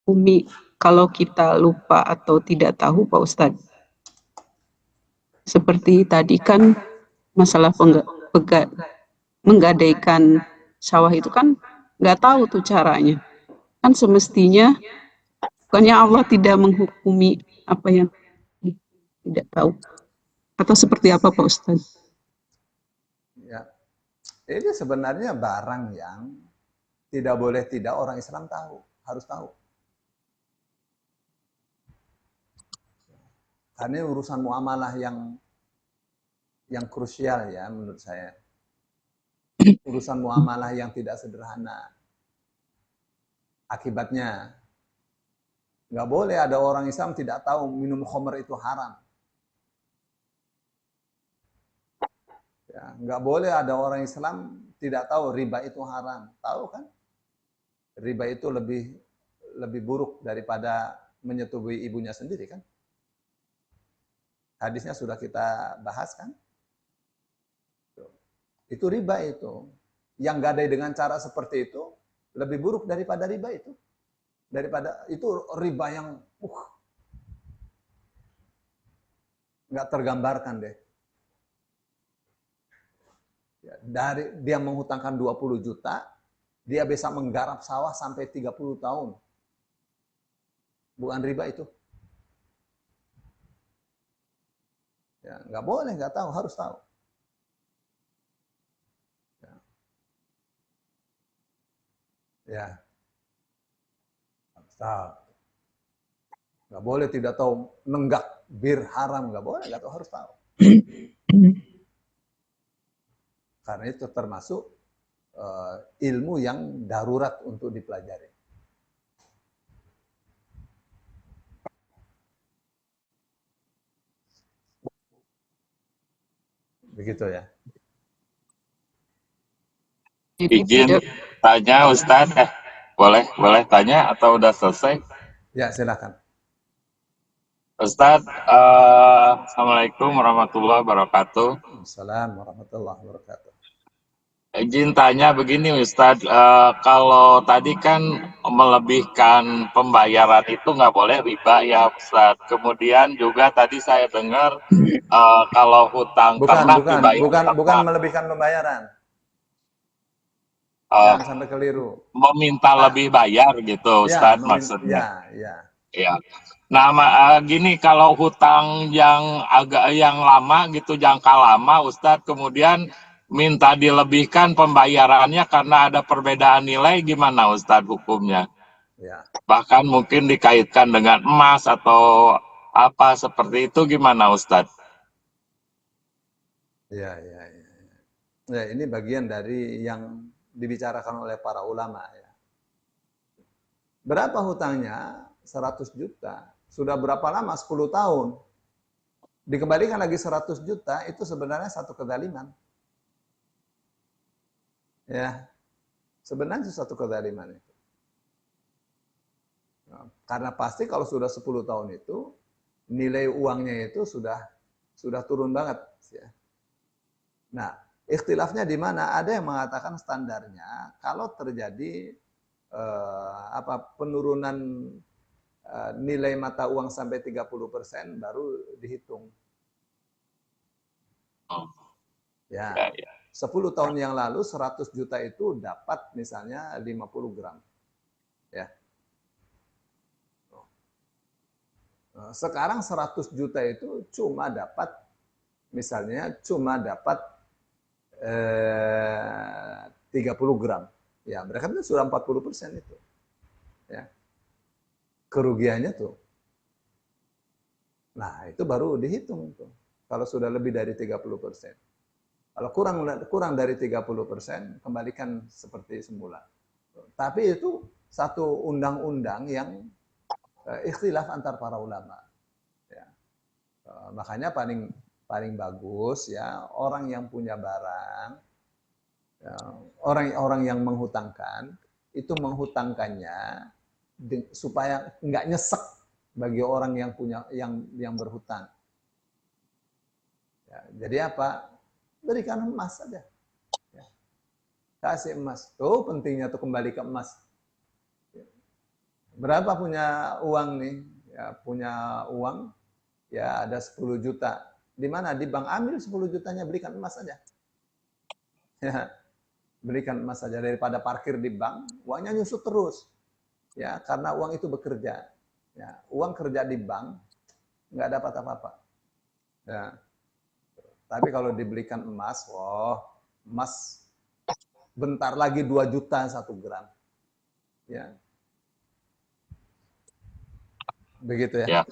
Umi kalau kita lupa atau tidak tahu Pak Ustadz? Seperti tadi kan masalah menggadaikan sawah itu kan nggak tahu tuh caranya. Kan semestinya bukannya Allah tidak menghukumi apa yang tidak tahu. Atau seperti apa Pak Ustadz? Ya, ini sebenarnya barang yang tidak boleh tidak orang Islam tahu, harus tahu. Karena ini urusan muamalah yang krusial ya menurut saya. Urusan muamalah yang tidak sederhana. Akibatnya nggak boleh ada orang Islam tidak tahu minum khamr itu haram. Ya, nggak boleh ada orang Islam tidak tahu riba itu haram. Tahu kan? Riba itu lebih buruk daripada menyetubuhi ibunya sendiri kan? Hadisnya sudah kita bahas kan? Itu riba itu. Yang gadai dengan cara seperti itu lebih buruk daripada riba itu. Daripada itu riba yang nggak tergambarkan deh. Ya, dari dia menghutangkan 20 juta, dia bisa menggarap sawah sampai 30 tahun. Bukan riba itu. Ya, nggak boleh, nggak tahu, harus tahu. Ya. Ya. Harus tahu. Nggak boleh tidak tahu nenggak bir haram, nggak boleh, nggak tahu, harus tahu. Karena itu termasuk ilmu yang darurat untuk dipelajari. Begitu ya. Izin tanya Ustadz, boleh tanya atau udah selesai? Ya silakan. Ustadz, Assalamualaikum warahmatullahi wabarakatuh. Assalamualaikum warahmatullahi wabarakatuh. Izin tanya begini Ustadz, kalau tadi kan melebihkan pembayaran itu nggak boleh riba ya Ustadz. Kemudian juga tadi saya dengar kalau hutang ternak dibayar bukan ternak. melebihkan pembayaran. Uh, Jangan sampai keliru. Meminta lebih bayar gitu Ustadz maksudnya. Ya. Ya. Nah, gini kalau hutang yang yang lama gitu jangka lama Ustadz kemudian minta dilebihkan pembayarannya karena ada perbedaan nilai gimana Ustadz hukumnya? Ya. Bahkan mungkin dikaitkan dengan emas atau apa seperti itu gimana Ustadz? Ya. Ya, ini bagian dari yang dibicarakan oleh para ulama ya. Berapa hutangnya? 100 juta. Sudah berapa lama? 10 tahun. Dikembalikan lagi 100 juta, itu sebenarnya satu kezaliman. Ya. Sebenarnya satu kezaliman itu. Karena pasti kalau sudah 10 tahun itu, nilai uangnya itu sudah turun banget. Ya. Nah, ikhtilafnya di mana? Ada yang mengatakan standarnya, kalau terjadi penurunan nilai mata uang sampai 30% baru dihitung. Ya. 10 tahun yang lalu 100 juta itu dapat misalnya 50 gram. Ya. Sekarang 100 juta itu cuma dapat 30 gram. Ya, mereka itu sudah 40% itu. Ya. Kerugiannya tuh. Nah, itu baru dihitung tuh. Kalau sudah lebih dari 30%. Kalau kurang dari 30%, kembalikan seperti semula. Tapi itu satu undang-undang yang ikhtilaf antar para ulama. Ya. Makanya paling bagus ya orang yang punya barang, ya, orang yang menghutangkan itu menghutangkannya supaya nggak nyesek bagi orang yang punya yang berhutang. Ya, jadi apa? Berikan emas saja. Ya. Kasih emas. Tuh pentingnya tuh kembali ke emas. Berapa punya uang nih? Ya, punya uang, ya ada 10 juta. Di mana? Di bank, ambil 10 jutanya, belikan emas saja. Ya, belikan emas saja daripada parkir di bank, uangnya nyusut terus. Ya, karena uang itu bekerja. Ya, uang kerja di bank nggak dapat apa-apa. Ya. Tapi kalau dibelikan emas, wah, emas bentar lagi 2 juta 1 gram. Ya. Begitu ya. Ya.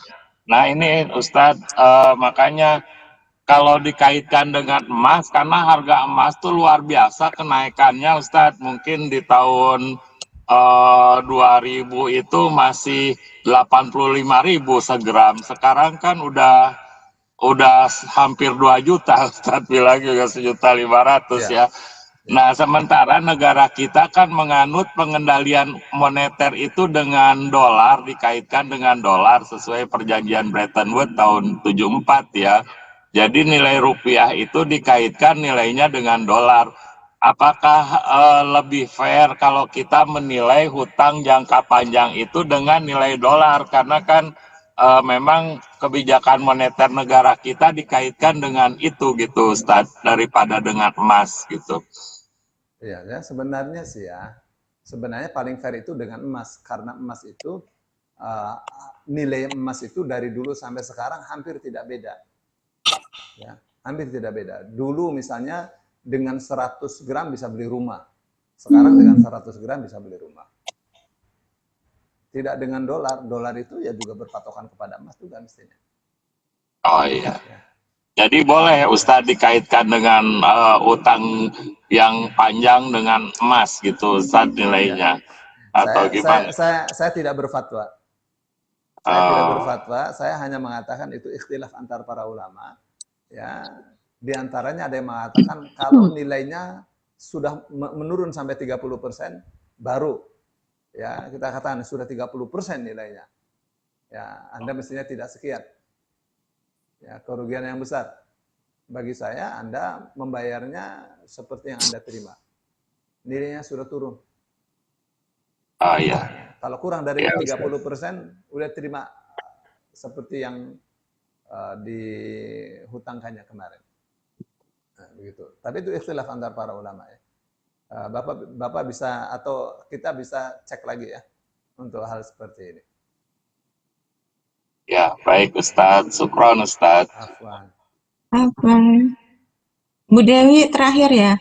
Nah ini Ustadz, makanya kalau dikaitkan dengan emas, karena harga emas tuh luar biasa kenaikannya Ustadz. Mungkin di tahun 2000 itu masih 85.000 segram. Sekarang kan udah hampir 2 juta Ustadz bilang juga 1.500.000 Ya. ya. Nah, sementara negara kita kan menganut pengendalian moneter itu dengan dolar, dikaitkan dengan dolar sesuai perjanjian Bretton Woods tahun 74 ya. Jadi nilai rupiah itu dikaitkan nilainya dengan dolar. Apakah lebih fair kalau kita menilai hutang jangka panjang itu dengan nilai dolar? Karena kan memang kebijakan moneter negara kita dikaitkan dengan itu gitu, Ustadz, daripada dengan emas gitu. Iya, ya, sebenarnya sih ya, sebenarnya paling fair itu dengan emas, karena emas itu nilai emas itu dari dulu sampai sekarang hampir tidak beda. Ya, hampir tidak beda. Dulu misalnya dengan 100 gram bisa beli rumah. Sekarang dengan 100 gram bisa beli rumah. Tidak dengan dolar. Dolar itu ya juga berpatokan kepada emas juga mestinya. Oh iya. Ya. Jadi boleh Ustadz dikaitkan dengan utang yang panjang dengan emas gitu Ustadz nilainya. Atau gimana? Saya tidak berfatwa. Saya tidak berfatwa, saya hanya mengatakan itu ikhtilaf antar para ulama. Ya, di antaranya ada yang mengatakan kalau nilainya sudah menurun sampai 30%, baru ya kita katakan sudah 30% nilainya. Ya, Anda mestinya tidak sekian. Ya, kerugian yang besar. Bagi saya Anda membayarnya seperti yang Anda terima. Nilainya sudah turun. Oh iya. Kalau kurang dari Ya, 30%, udah terima seperti yang dihutangkannya kemarin. Nah, begitu. Tapi itu ikhtilaf antar para ulama ya. Bapak bisa atau kita bisa cek lagi ya untuk hal seperti ini. Ya, baik Ustadz. Syukron Ustadz. Afwan. Apa? Bu Dewi terakhir ya.